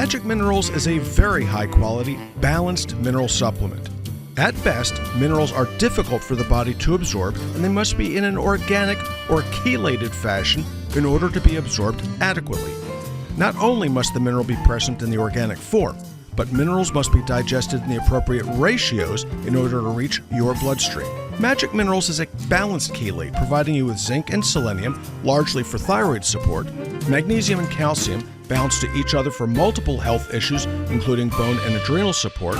Magic Minerals is a very high-quality, balanced mineral supplement. At best, minerals are difficult for the body to absorb, and they must be in an organic or chelated fashion in order to be absorbed adequately. Not only must the mineral be present in the organic form, but minerals must be digested in the appropriate ratios in order to reach your bloodstream. Magic Minerals is a balanced chelate, providing you with zinc and selenium, largely for thyroid support, magnesium and calcium, balanced to each other for multiple health issues, including bone and adrenal support,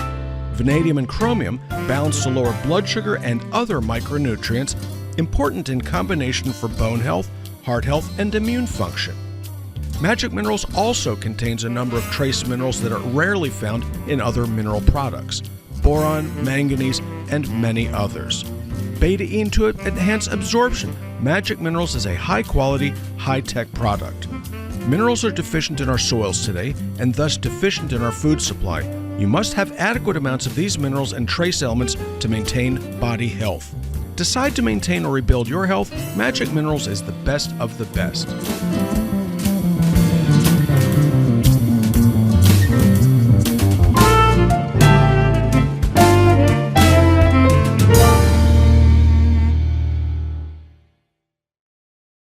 vanadium and chromium, balanced to lower blood sugar and other micronutrients, important in combination for bone health, heart health, and immune function. Magic Minerals also contains a number of trace minerals that are rarely found in other mineral products: boron, manganese, and many others. Beta-ene to enhance absorption. Magic Minerals is a high-quality, high-tech product. Minerals are deficient in our soils today, and thus deficient in our food supply. You must have adequate amounts of these minerals and trace elements to maintain body health. Decide to maintain or rebuild your health. Magic Minerals is the best of the best.